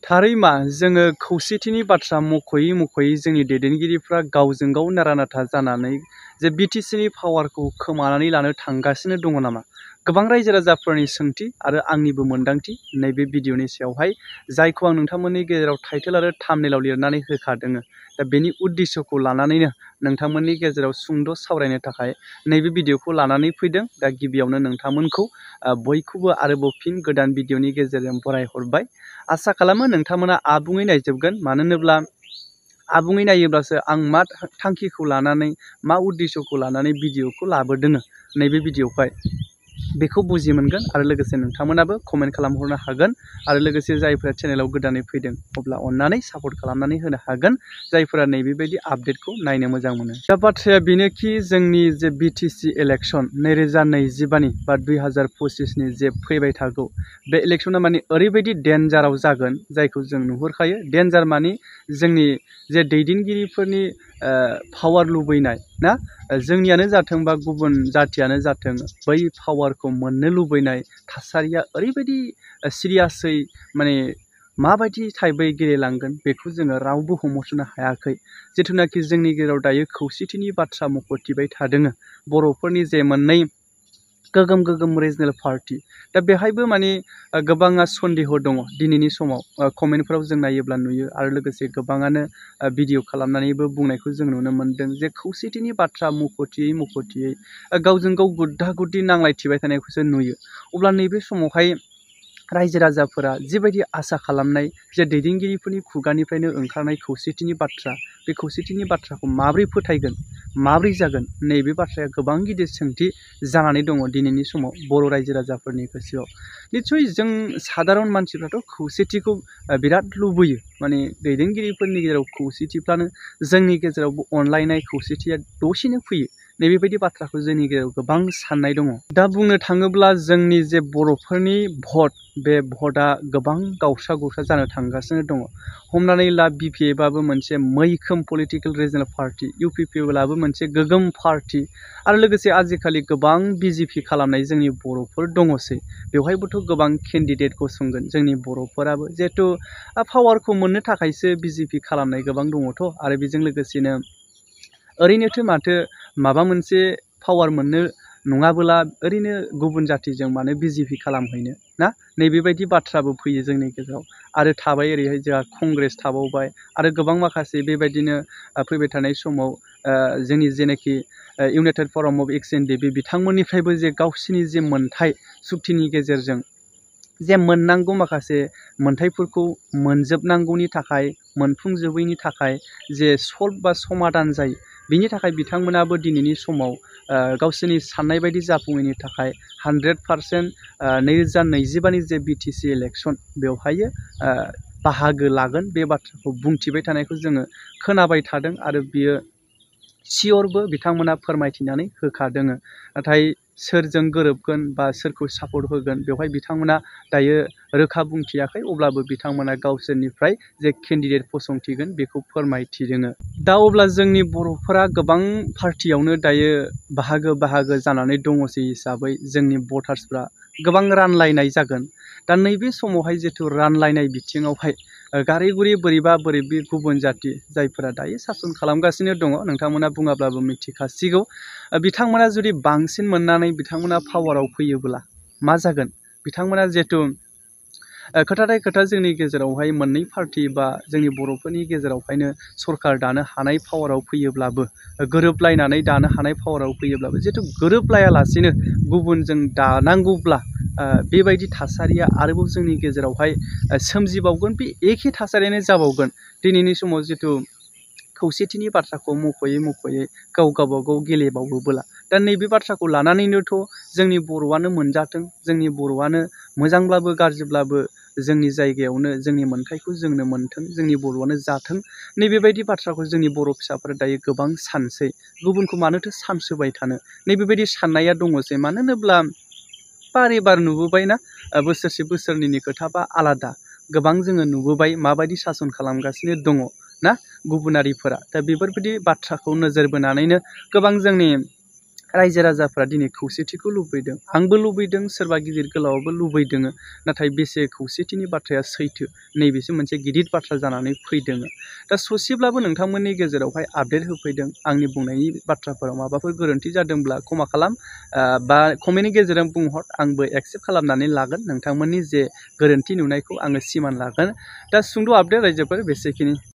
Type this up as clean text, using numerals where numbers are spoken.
थारै मा जोङो खौसेथिनि बाथ्रा मख'यै जोंनि दैदेनगिरिफ्रा गावजों गाव नारा-नाथा जानानै जे बिटिसिनि पावारखौ खोमानानै लानो थांगासिनो दङ नामा? गोबां रायजो राजाफोरनि सोंथि आरो आंनिबो मोन्दांथि नैबे भिडिअनि सायावहाय, जायखौ आं नोंथांमोननि गेजेराव टाइटेल आरो थाम्बनेइलाव लिरनानै होखादों। दा बेनि उद्देश्यखौ लानानैनो नोंथांमोननि गेजेराव सुंद' सावरायनो थाखाय नैबे भिडिअखौ लानानै फैदों। दा गिबियावनो नोंथांमोनखौ बयखौबो आरोबाव फिन गोदान भिडिअनि गेजेरजों बरायहरबाय। आसा खालामो नोंथांमोना आबुङै नायजोबगोन, मानो होनोब्ला आबुङै नायोब्लासो आं मा थांखिखौ लानानै मा उद्देश्यखौ लानानै भिडिअखौ लाबोदों नैबे भिडिअखौहाय बेखौ बुजि मोनगोन आरो लोगोसे नोंथांमोनाबो कमेन्ट खालामहरनो हागोन आरो लोगोसे जायफोरा चेनेलाव गोदानै फैदों अब्ला अन्नानै सापर्ट खालामनानै होनो हागोन, जायफोरा नैबेबायदि आपडेटखौ नायनो मोजां मोनो। दा बाथ्राया बेनोखि जोंनि जे बिटिसि इलेक्सन 2025 बा 2025नि जे फैबाय थागौ बे इलेक्सना माने ओरैबायदि डेन्जाराव जागोन जायखौ जों नुहुरखायो। डेन्जार माने जोंनि जे दैदेनगिरिफोरनि पावार लुबैनाय ना, जोंनियानो जाथों बा गुबुन जाथियानो जाथों, बै पावारखौ मोननो लुबैनाय थासारिया ओरैबायदि सिरियासै माने माबायदि टाइपै गेलेलांगोन बेखौ जोङो रावबो हमस'नो हायाखै। जिथुनाखि जोंनि गेजेराव दायो खौसेथिनि बाथ्रा मख'थिबाय थादों बर'फोरनि जे मोननै गोगोम रिजनेल पार्टि, दा बेहायबो माने गोबाङा सन्देह दङ। दिनैनि समाव कमेन्टफोराव जों नायोब्ला नुयो आरो लोगोसे गोबाङानो भिडिअ खालामनानैबो बुंनायखौ जों नुनो मोन्दों जे खौसेथिनि बाथ्रा मख'थियै गावजों गाव गुद्दा-गुद्दि नांलायथिबाय थानायखौसो नुयो। अब्ला नैबे समावहाय रायजो राजाफोरा जिबायदि आसा खालामनाय जे दैदेनगिरिफोरनि खुगानिफ्रायनो ओंखारनाय खौसेथिनि बाथ्रा, बे खौसेथिनि बाथ्राखौ माबोरै फोथायगोन, माबोरै जागोन, नैबे बाथ्राया गोबां गिदिर सोंथि जानानै दङ दिनैनि समाव बर' रायजो राजाफोरनि गोसोआव। निस्सय जों सादारन मानसिफ्राथ' खौसेथिखौ बिराद लुबैयो, माने दैदेनगिरिफोरनि गेजेराव खौसेथिफ्रानो जोंनि गेजेरावबो अनलायनाय खौसेथिया दसेनो फैयो। नैबेबायदि बाथ्राखौ जोंनि गेजेराव गोबां साननाय दङ। दा बुंनो थाङोब्ला जोंनि जे बर'फोरनि भट, बे भटआ गोबां गावस्रा जानो थांगासिनो दङ। हमनानै ला BPFआबो मोनसे मैखोम पलिटिकेल रिजनेल पार्टि, UPPLआबो मोनसे गोगोम पार्टि आरो लोगोसे आजिखालि गोबां BJP खालामनाय जोंनि बर'फोर दङसै। बेवहायबोथ' गोबां केन्डिडेट गसंगोन जोंनि बर'फोराबो, जिहेथु पावारखौ मोननो थाखायसो BJP खालामनाय गोबां दङथ'। आरो बेजों लोगोसेनो ओरैनोथ' माथो माबा मोनसे पावार मोननो नङाबोला ओरैनो गुबुन जाथिजों मानो BJP खालामहैनो ना, नैबेबायदि बाथ्राबो फैयो जोंनि गेजेराव। आरो थाबाय ओरैहाय जोंहा कंग्रेस थाबावबाय आरो गोबां माखासे बेबायदिनो फैबाय थानाय समाव जोंनि जेनाखि इउनाइटेड फराम अफ एक्स-एन-डि बिथांमोननिफ्रायबो जे गावसिनि जे मोनथाय सुक्तिनि गेजेरजों जे मोननांगौ माखासे मोनथायफोरखौ मोनजोबनांगौनि थाखाय, मोनफुंजोबैनि थाखाय जे सल्भ बा समाधान जायो, बिनि थाखाय बिथांमोनाबो दिनैनि समाव गावसोरनि साननाय बायदि जाफुङैनि थाखाय 100% 2025नि जे बिटिसि इलेक्सन बेवहाय बाहागो लागोन बे बाथ्राखौ बुंथिबाय थानायखौ जोङो खोनाबाय थादों आरो बियो सियरबो बिथांमोना फोरमायथिनानै होखादों। नाथाय सोरजों गोरोबगोन बा सोरखौ सापर्ट होगोन बेवहाय बिथांमोना दायो रोखा बुंथियाखै, अब्लाबो बिथांमोना गावसोरनिफ्राय जे केन्डिडेट फसंथिगोन बेखौ फोरमायथिदों। दा अब्ला जोंनि बर'फोरा गोबां पार्टियावनो दायो बाहागो जानानै दङसै हिसाबै जोंनि भटार्सफ्रा गोबां रानलायनाय जागोन। दा नैबे समावहाय जिथु रानलायनाय बिथिङावहाय गारै-गुरै बोरैबा गुबुन जाथि जायफोरा दायो सासन खालामगासिनो दङ, नोंथांमोना बुङाब्लाबो मिथिखासिगौ, बिथांमोना जुदि बांसिन मोननानै बिथांमोना पावाराव फैयोब्ला मा जागोन? बिथांमोना जिहेथु खोथाथाय खोथा जोंनि गेजेरावहाय मोननै पार्टि बा जोंनि बर'फोरनि गेजेरावहायनो सरकार दानो हानाय पावाराव फैयोब्लाबो, गोरोबलायनानै दानो हानाय पावाराव फैयोब्लाबो, जिहेथु गोरोबलायालासेनो गुबुनजों दानांगौब्ला बेबायदि थासारिया आरोबाव जोंनि गेजेरावहाय सोमजिबावगोन, बे एखे थासारियानो जाबावगोन। दिनैनि समाव जिथु खौसेथिनि बाथ्राखौ मख'यै गावबागाव गेलेबावोबोला, दा नैबे बाथ्राखौ लानानैनोथ' जोंनि बर'आनो मोनजाथों, जोंनि बर'आनो मोजांब्लाबो गाज्रिब्लाबो जोंनि जायगायावनो जोंनि मोनथायखौ जोंनो मोनथों, जोंनि बर'आनो जाथों, नैबेबायदि बाथ्राखौ जोंनि बर' फिसाफोरा दायो गोबां सानसै। गुबुनखौ मानोथो सानसोबाय थानो, नैबेबायदि साननाया दङसै। मानो होनोब्ला बारे नुबोबायना, बोसोरसे बोसोरनैनि खोथाबा आलादा, गोबां जोङो नुबोबाय माबायदि सासन खालामगासिनो दङ ना गुबुनारिफोरा। दा बेफोरबायदि बाथ्राखौ नोजोर बोनानैनो गोबां जोंनि रायजो राजाफ्रा दिनै खौसेथिखौ लुबैदों, आंबो लुबैदों, सोरबा गिदिर गोलावाबो लुबैदों। नाथाय बेसे खौसेथिनि बाथ्राया सैथो, नैबेसो मोनसे गिदिर बाथ्रा जानानै फैदों। दा ससेब्लाबो नोंथांमोननि गेजेरावहाय आपडेट होफैदों। आंनि बुंनायनि बाथ्राफोराव माबाफोर गोरोन्थि जादोंब्ला क्षमा खालाम, बा कमेन्टनि गेजेरजों बुंहर, आंबो एक्सेप्ट खालामनानै लागोन। नोंथांमोननि जे गोरोन्थि नुनायखौ आङो सिमान लागोन। दा सुंद' आपडेट रायजोफोर बेसेखिनि।